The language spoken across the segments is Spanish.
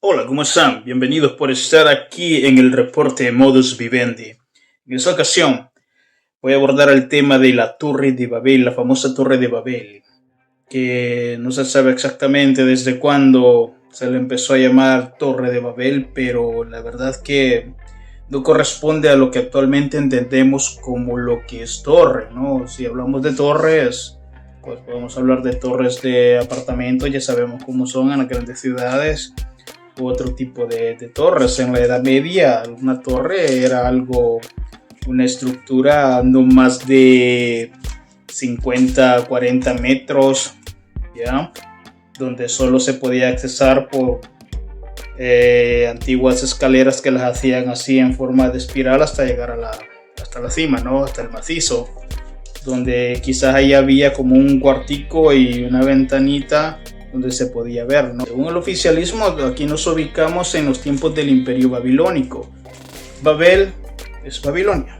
Hola, ¿cómo están? Bienvenidos por estar aquí en el reporte Modus Vivendi. En esta ocasión voy a abordar el tema de la Torre de Babel, la famosa Torre de Babel, que no se sabe exactamente desde cuándo se le empezó a llamar Torre de Babel, pero la verdad que no corresponde a lo que actualmente entendemos como lo que es torre, ¿no? Si hablamos de torres, pues podemos hablar de torres de apartamentos, ya sabemos cómo son en las grandes ciudades, u otro tipo de torres. En la Edad Media, una torre era una estructura no más de 50, 40 metros, ¿ya? Donde solo se podía accesar por antiguas escaleras que las hacían así en forma de espiral hasta llegar hasta la cima, ¿no? Hasta el macizo, donde quizás ahí había como un cuartico y una ventanita donde se podía ver, ¿no? Según el oficialismo, aquí nos ubicamos en los tiempos del Imperio Babilónico. Babel es Babilonia,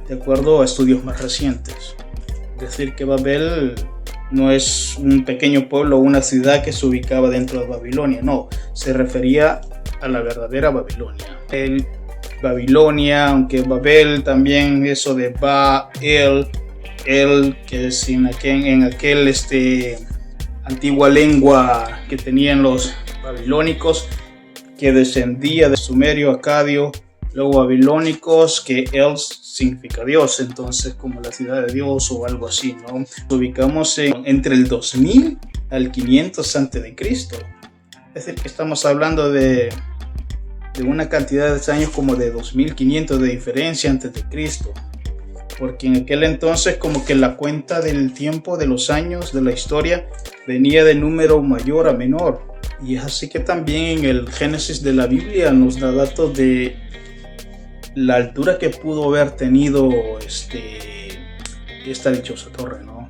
de acuerdo a estudios más recientes. Es decir, que Babel no es un pequeño pueblo o una ciudad que se ubicaba dentro de Babilonia, no, se refería a la verdadera Babilonia. Babilonia, aunque Babel también eso de Ba-El, que es en aquel antigua lengua que tenían los babilónicos, que descendía de sumerio, acadio, luego babilónicos, que El significa Dios, entonces como la ciudad de Dios o algo así, ¿no? Nos ubicamos entre el 2000 al 500 a.C. Es decir, que estamos hablando de una cantidad de años como de 2500 de diferencia antes de Cristo. Porque en aquel entonces como que la cuenta del tiempo, de los años, de la historia, venía de número mayor a menor. Y es así que también en el Génesis de la Biblia nos da datos de la altura que pudo haber tenido esta dichosa torre, ¿no?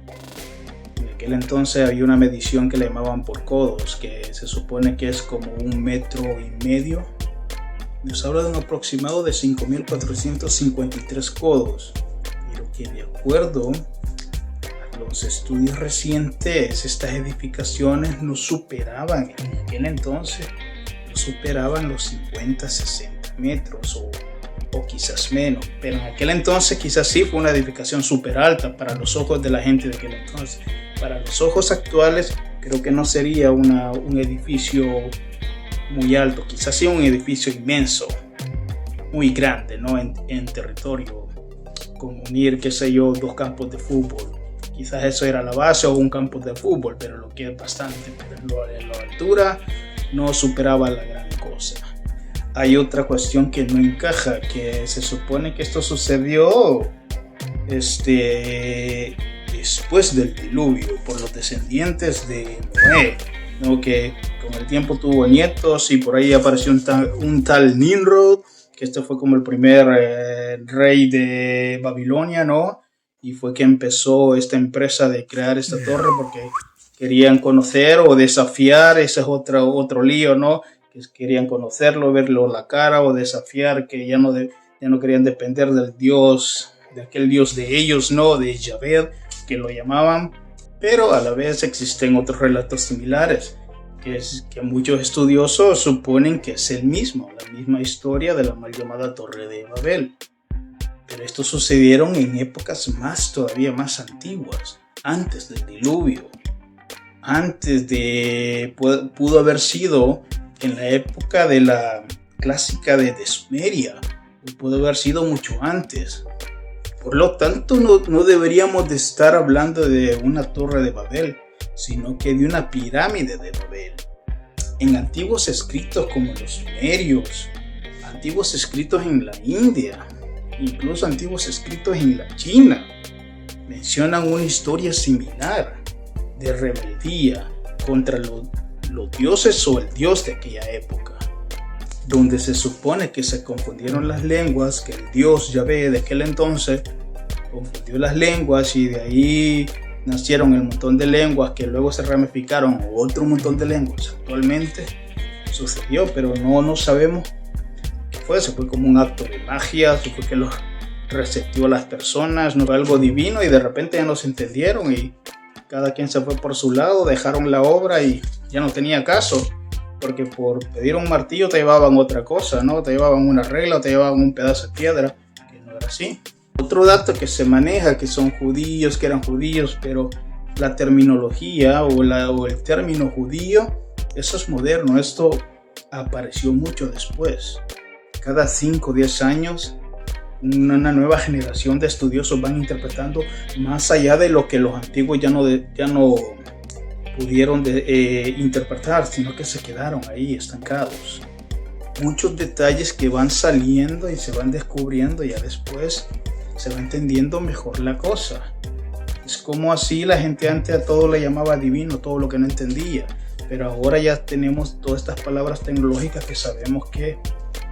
En aquel entonces había una medición que le llamaban por codos, que se supone que es como 1,5 metros. Nos habla de un aproximado de 5.453 codos. Que de acuerdo a los estudios recientes, estas edificaciones no superaban en aquel entonces, no superaban los 50, 60 metros o quizás menos, pero en aquel entonces quizás sí fue una edificación súper alta para los ojos de la gente de aquel entonces. Para los ojos actuales creo que no sería un edificio muy alto, quizás sí un edificio inmenso, muy grande, ¿no? en territorio, con unir, qué sé yo, 2 campos de fútbol. Quizás eso era la base o un campo de fútbol, pero lo que es bastante, pero en la altura no superaba la gran cosa. Hay otra cuestión que no encaja, que se supone que esto sucedió después del diluvio, por los descendientes de Noé, ¿no? Que con el tiempo tuvo nietos y por ahí apareció un tal Nimrod, que este fue como el primer rey de Babilonia, ¿no? Y fue que empezó esta empresa de crear esta torre porque querían conocer o desafiar, ese es otro lío, ¿no? Que querían conocerlo, verlo la cara o desafiar, que ya no querían depender del Dios, de aquel Dios de ellos, ¿no? De Yahvé, que lo llamaban, pero a la vez existen otros relatos similares, que muchos estudiosos suponen que es la misma historia de la mal llamada Torre de Babel. Pero esto sucedieron en épocas todavía más antiguas, antes del diluvio, pudo haber sido en la época de la clásica de Sumeria, pudo haber sido mucho antes. Por lo tanto, no deberíamos de estar hablando de una Torre de Babel, sino que de una pirámide de Babel. En antiguos escritos como los sumerios, antiguos escritos en la India, incluso antiguos escritos en la China, mencionan una historia similar de rebeldía contra los dioses o el dios de aquella época, donde se supone que se confundieron las lenguas, que el dios Yahvé de aquel entonces confundió las lenguas y de ahí nacieron el montón de lenguas que luego se ramificaron a otro montón de lenguas. Actualmente sucedió, pero no sabemos qué fue. Se fue como un acto de magia, se fue que los reseteó a las personas, no fue algo divino y de repente ya no se entendieron y cada quien se fue por su lado, dejaron la obra y ya no tenía caso. porque por pedir un martillo te llevaban otra cosa, ¿no? Te llevaban una regla, te llevaban un pedazo de piedra, que no era así. Otro dato que se maneja, que son judíos, que eran judíos, pero la terminología o el término judío, eso es moderno, esto apareció mucho después. Cada 5 o 10 años, una nueva generación de estudiosos van interpretando más allá de lo que los antiguos ya no pudieron interpretar, sino que se quedaron ahí estancados. Muchos detalles que van saliendo y se van descubriendo, ya después se va entendiendo mejor la cosa. Es como así la gente antes a todo le llamaba divino, todo lo que no entendía, pero ahora ya tenemos todas estas palabras tecnológicas que sabemos que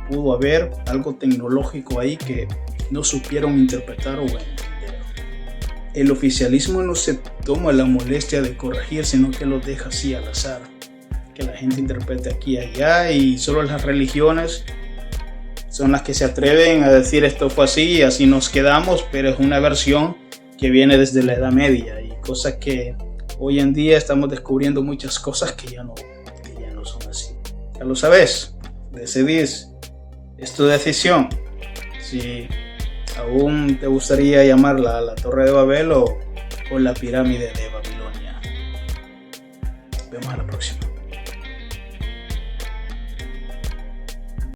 pudo haber algo tecnológico ahí que no supieron interpretar o entender. El oficialismo no se toma la molestia de corregir, sino que lo deja así al azar, que la gente interprete aquí y allá, y solo las religiones son las que se atreven a decir esto fue así y así nos quedamos, pero es una versión que viene desde la Edad Media y cosas que hoy en día estamos descubriendo muchas cosas que ya no son así. Ya lo sabes, decidís, es tu decisión. Si aún te gustaría llamarla la Torre de Babel o la pirámide de Babilonia. Nos vemos a la próxima.